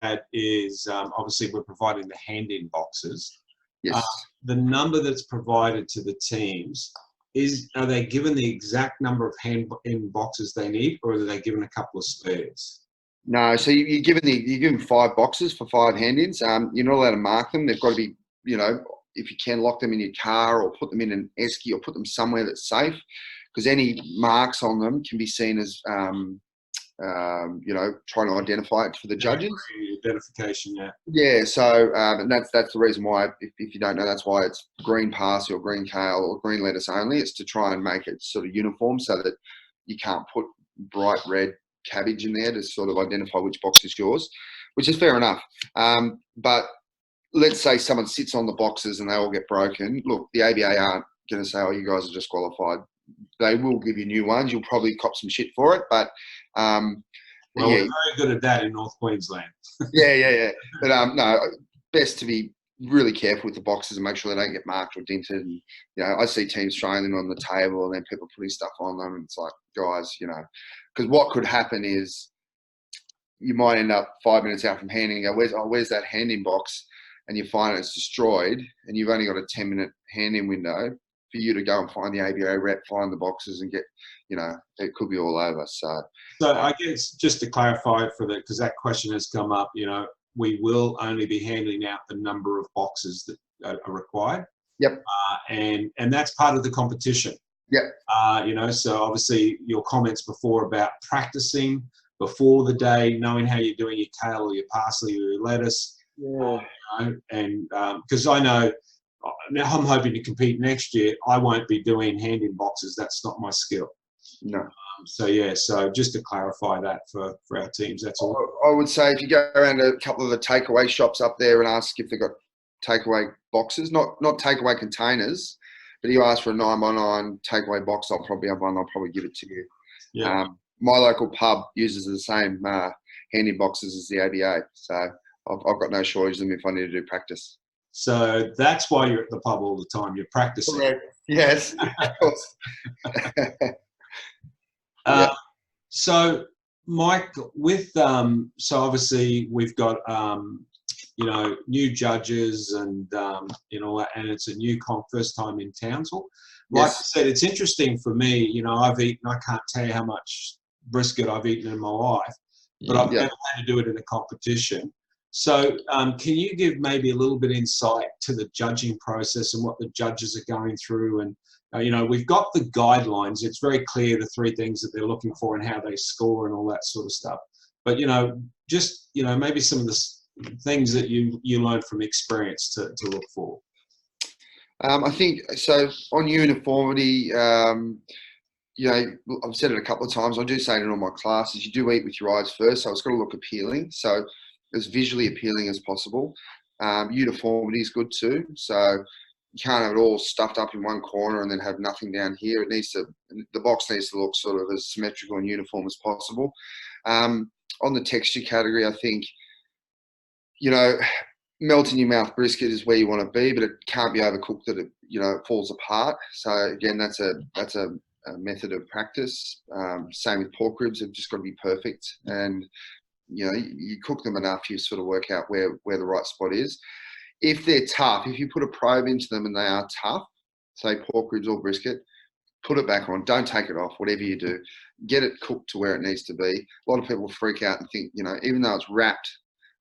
at is obviously we're providing the hand-in boxes. Yes. The number that's provided to the teams, are they given the exact number of hand-in boxes they need, or are they given a couple of spares? No, so you're given 5 boxes for 5 hand-ins. You're not allowed to mark them. They've got to be, if you can, lock them in your car or put them in an esky or put them somewhere that's safe, because any marks on them can be seen as, trying to identify it for the judges. Identification, yeah. Yeah, so and that's the reason why, if you don't know, that's why it's green parsley or green kale or green lettuce only. It's to try and make it sort of uniform so that you can't put bright red cabbage in there to sort of identify which box is yours, which is fair enough. But let's say someone sits on the boxes and they all get broken. Look, the ABA aren't going to say, oh, you guys are disqualified. They will give you new ones. You'll probably cop some shit for it, but well, we're very good at that in North Queensland. yeah. But no, best to be really careful with the boxes and make sure they don't get marked or dented. And I see teams throwing them on the table and then people putting stuff on them, and it's like, guys, because what could happen is you might end up 5 minutes out from handing and go, where's that hand-in box? And you find it's destroyed, and you've only got a 10-minute hand-in window for you to go and find the ABA rep, find the boxes, and get, it could be all over. So I guess just to clarify because that question has come up, we will only be handing out the number of boxes that are required. Yep. And that's part of the competition. Yep. So obviously your comments before about practicing before the day, knowing how you're doing your kale or your parsley or your lettuce. Yeah. And because I know, now I'm hoping to compete next year. I won't be doing hand-in boxes. That's not my skill. No. So just to clarify that for our teams, that's all. I would say if you go around a couple of the takeaway shops up there and ask if they've got takeaway boxes, not takeaway containers, but you ask for a 9x9 takeaway box, I'll probably have one. I'll probably give it to you. Yeah. My local pub uses the same hand-in boxes as the ABA, so I've got no shortage of them if I need to do practice. So that's why you're at the pub all the time. You're practicing. Correct. Yes, of course. So, Mike, with so obviously we've got new judges and and it's a new first time in Townsville. Like I said, it's interesting for me. I've eaten. I can't tell you how much brisket I've eaten in my life, but I've never had to do it in a competition. So can you give maybe a little bit of insight to the judging process and what the judges are going through? And, we've got the guidelines. It's very clear the 3 things that they're looking for and how they score and all that sort of stuff. But, maybe some of the things that you learned from experience to look for. I think, so on uniformity, I've said it a couple of times. I do say it in all my classes. You do eat with your eyes first, so it's got to look appealing. So as visually appealing as possible. Uniformity is good too. So you can't have it all stuffed up in one corner and then have nothing down here. The box needs to look sort of as symmetrical and uniform as possible. On the texture category, I think, melt in your mouth brisket is where you want to be, but it can't be overcooked that it falls apart. So again, that's a method of practice. Same with pork ribs; they've just got to be perfect. And you cook them enough, you sort of work out where the right spot is. If they're tough, if you put a probe into them and they are tough, say pork ribs or brisket, put it back on. Don't take it off, whatever you do. Get it cooked to where it needs to be. A lot of people freak out and think, even though it's wrapped,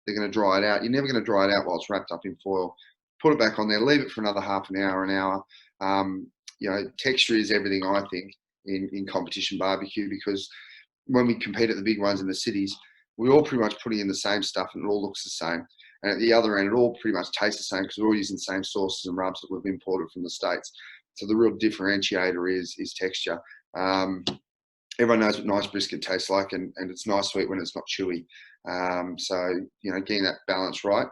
they're going to dry it out. You're never going to dry it out while it's wrapped up in foil. Put it back on there, leave it for another half an hour. Texture is everything, I think, in competition barbecue, because when we compete at the big ones in the cities, we're all pretty much putting in the same stuff and it all looks the same. And at the other end, it all pretty much tastes the same because we're all using the same sauces and rubs that we've imported from the States. So the real differentiator is texture. Everyone knows what nice brisket tastes like, and it's nice sweet when it's not chewy. Getting that balance right.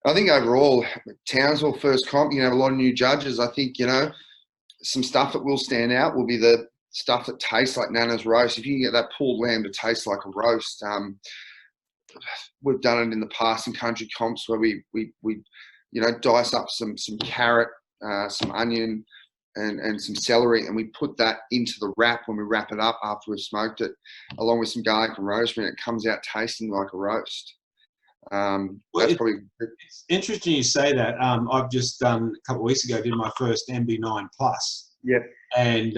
I think overall, Townsville first comp, have a lot of new judges. I think, some stuff that will stand out will be the stuff that tastes like Nana's roast. If you can get that pulled lamb to taste like a roast, we've done it in the past in country comps where we dice up some carrot, some onion, and some celery, and we put that into the wrap when we wrap it up after we've smoked it, along with some garlic and rosemary, and it comes out tasting like a roast. Well, That's probably. it's interesting you say that. I've just done a couple of weeks ago, did my first MB9 Plus. Yeah. And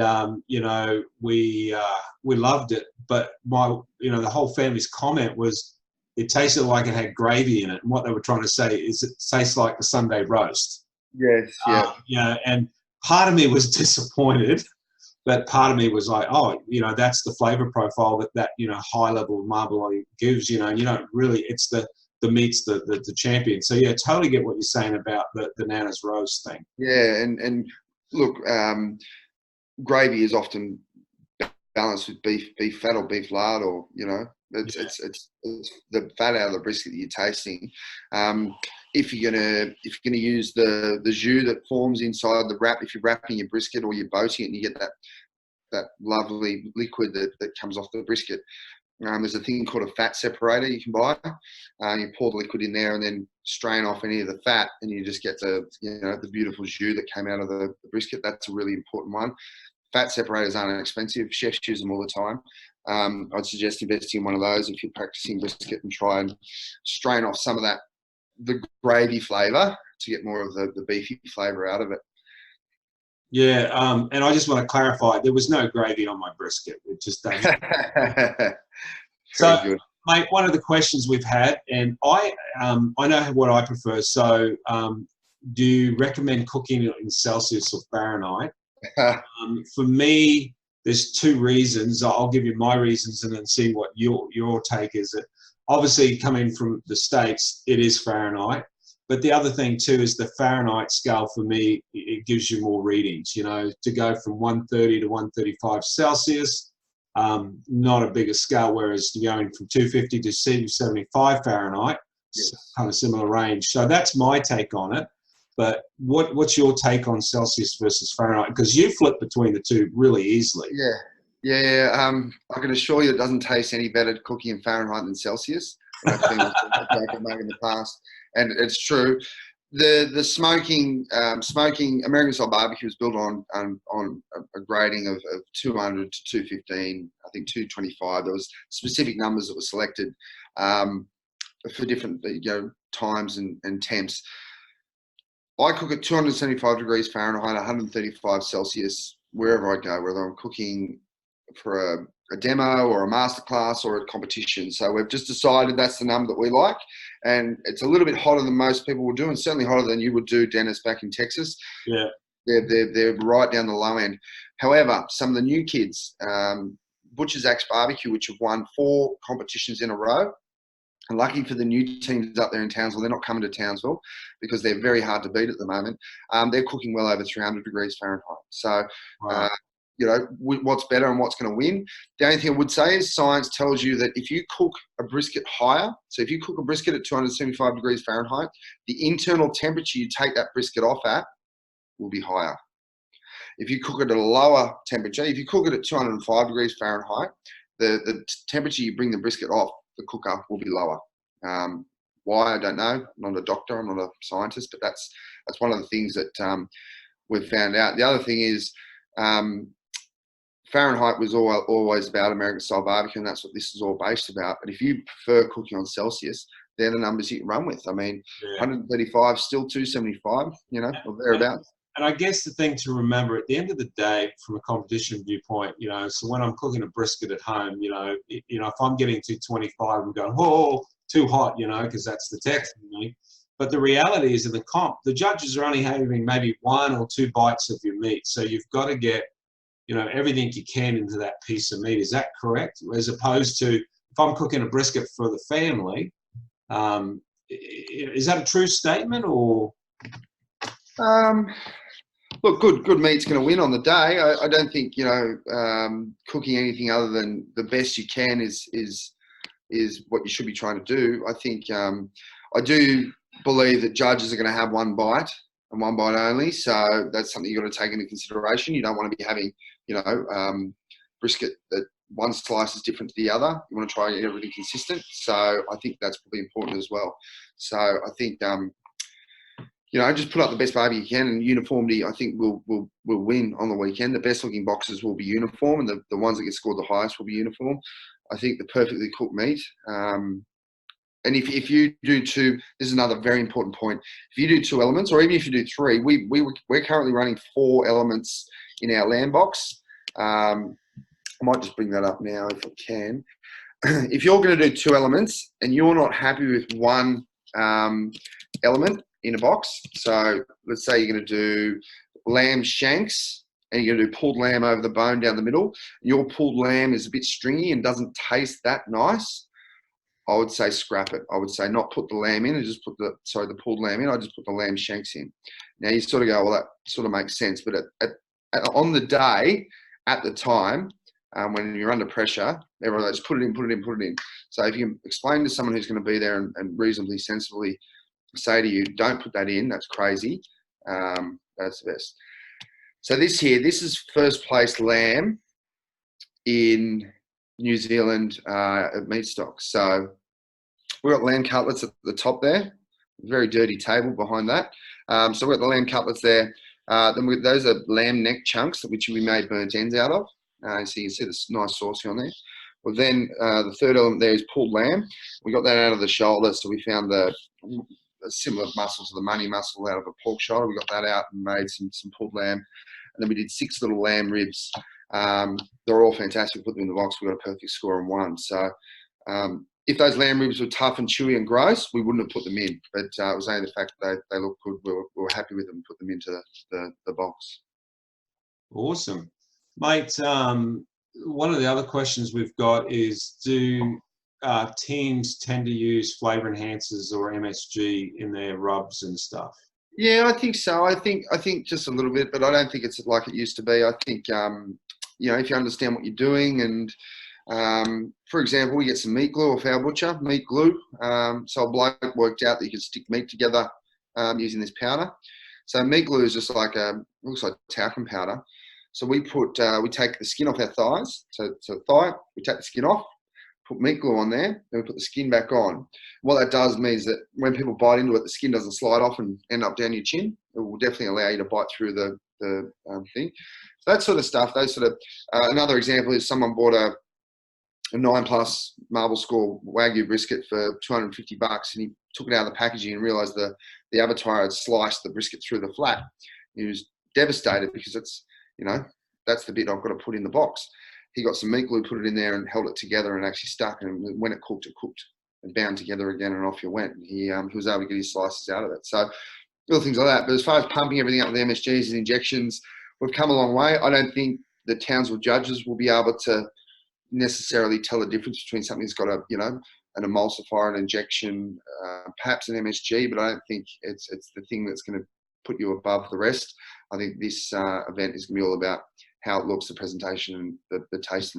you know, we loved it, but the whole family's comment was it tasted like it had gravy in it, and what they were trying to say is it tastes like the Sunday roast. Yes. Yeah. And part of me was disappointed, but part of me was like, oh, that's the flavor profile that high level of marbling gives, and you don't really, it's the meat's the champion. So yeah, totally get what you're saying about the Nana's roast thing. Yeah, and look, gravy is often balanced with beef fat or beef lard, or it's the fat out of the brisket that you're tasting. If you're gonna use the jus that forms inside the wrap, if you're wrapping your brisket or you're boating it, and you get that lovely liquid that comes off the brisket. There's a thing called a fat separator you can buy. You pour the liquid in there and then strain off any of the fat, and you just get the beautiful jus that came out of the brisket. That's a really important one. Fat separators aren't expensive. Chefs use them all the time. I'd suggest investing in one of those if you're practicing brisket, and try and strain off some of the gravy flavour to get more of the beefy flavour out of it. Yeah, and I just want to clarify, there was no gravy on my brisket. It just doesn't. So, good. Mate, one of the questions we've had, and I know what I prefer. So, do you recommend cooking it in Celsius or Fahrenheit? For me, there's two reasons. I'll give you my reasons and then see what your take is. Obviously, coming from the States, it is Fahrenheit. But the other thing too is the Fahrenheit scale for me, it gives you more readings, to go from 130 to 135 Celsius, not a bigger scale, whereas going from 250 to 275 Fahrenheit, yes, kind of similar range. So that's my take on it. But what's your take on Celsius versus Fahrenheit? Because you flip between the two really easily. Yeah. I can assure you it doesn't taste any better cooking in Fahrenheit than Celsius. I've been a joke I've made in the past, and it's true. The smoking American style barbecue was built on a grading of 200 to 215, I think 225. There was specific numbers that were selected for different times and temps. I cook at 275 degrees Fahrenheit, 135 Celsius, wherever I go, whether I'm cooking for a demo or a masterclass or a competition. So we've just decided that's the number that we like. And it's a little bit hotter than most people would do, and certainly hotter than you would do, Dennis, back in Texas. Yeah. They're right down the low end. However, some of the new kids, Butcher's Axe Barbecue, which have won 4 competitions in a row, and lucky for the new teams up there in Townsville, they're not coming to Townsville because they're very hard to beat at the moment. They're cooking well over 300 degrees Fahrenheit. So, wow. What's better and what's going to win. The only thing I would say is science tells you that if you cook a brisket higher, so if you cook a brisket at 275 degrees Fahrenheit, the internal temperature you take that brisket off at will be higher. If you cook it at a lower temperature, if you cook it at 205 degrees Fahrenheit, the temperature you bring the brisket off the cooker will be lower. Why, I don't know. I'm not a doctor, I'm not a scientist, but that's one of the things that we've found out. The other thing is Fahrenheit was always about American style barbecue, and that's what this is all based about. But if you prefer cooking on Celsius, they're the numbers you can run with. I mean, 135, still 275, or thereabouts. And I guess the thing to remember at the end of the day, from a competition viewpoint, so when I'm cooking a brisket at home, if I'm getting 225, I'm going, oh, too hot, because that's the text in me. But the reality is in the comp, the judges are only having maybe 1 or 2 bites of your meat. So you've got to get, everything you can into that piece of meat. Is that correct? As opposed to if I'm cooking a brisket for the family, is that a true statement or? Look, good meat's going to win on the day. I don't think cooking anything other than the best you can is what you should be trying to do. I think I do believe that judges are going to have 1 bite and 1 bite only, so that's something you've got to take into consideration. You don't want to be having brisket that one slice is different to the other. You want to try and get everything consistent. So I think that's probably important as well. So I think just put up the best barbecue you can, and uniformity, I think, will win on the weekend. The best looking boxes will be uniform, and the ones that get scored the highest will be uniform. I think the perfectly cooked meat and if you do two, this is another very important point. If you do 2 elements, or even if you do 3, we're currently running 4 elements in our lamb box. I might just bring that up now if I can. If you're going to do 2 elements and you're not happy with one element in a box, so let's say you're going to do lamb shanks and you're going to do pulled lamb over the bone down the middle, your pulled lamb is a bit stringy and doesn't taste that nice, I would say scrap it. I would say not put the lamb in and just put the pulled lamb in. I just put the lamb shanks in. Now you sort of go, well, that sort of makes sense. But on the day, at the time, when you're under pressure, everyone goes, put it in, put it in, put it in. So if you can explain to someone who's going to be there and reasonably sensibly say to you, don't put that in, that's crazy, that's the best. So this is first place lamb in New Zealand at meat stocks. So we've got lamb cutlets at the top there, very dirty table behind that. So we've got the lamb cutlets there. Then those are lamb neck chunks, which we made burnt ends out of. So you can see this nice saucy on there. Well, then the third element there is pulled lamb. We got that out of the shoulder, so we found a similar muscle to the money muscle out of a pork shoulder. We got that out and made some pulled lamb. And then we did 6 little lamb ribs. They're all fantastic. We put them in the box. We got a perfect score on 1. So if those lamb ribs were tough and chewy and gross, we wouldn't have put them in. But it was only the fact that they look good. We were happy with them and put them into the box. Awesome. Mate, one of the other questions we've got is, do teams tend to use flavour enhancers or MSG in their rubs and stuff? Yeah, I think so. I think just a little bit, but I don't think it's like it used to be. I think, you know, if you understand what you're doing and, for example, we get some meat glue off our butcher, meat glue. So a bloke worked out that you can stick meat together using this powder. So meat glue is just like looks like talcum powder. So we take the skin off our thighs. So thigh, we take the skin off, put meat glue on there, then we put the skin back on. What that does means that when people bite into it, the skin doesn't slide off and end up down your chin. It will definitely allow you to bite through the thing. So that sort of stuff, another example is someone bought a 9+ marble score Wagyu brisket for $250 and he took it out of the packaging and realised the abattoir had sliced the brisket through the flat. He was devastated because that's the bit I've got to put in the box. He got some meat glue, put it in there and held it together and actually stuck, and when it cooked and bound together again and off you went. He was able to get his slices out of it. So little things like that. But as far as pumping everything up with MSGs and injections, we've come a long way. I don't think the Townsville judges will be able to necessarily tell the difference between something that's got an emulsifier, an injection, perhaps an MSG, but I don't think it's the thing that's going to put you above the rest. I think this event is going to be all about how it looks, the presentation, and the taste.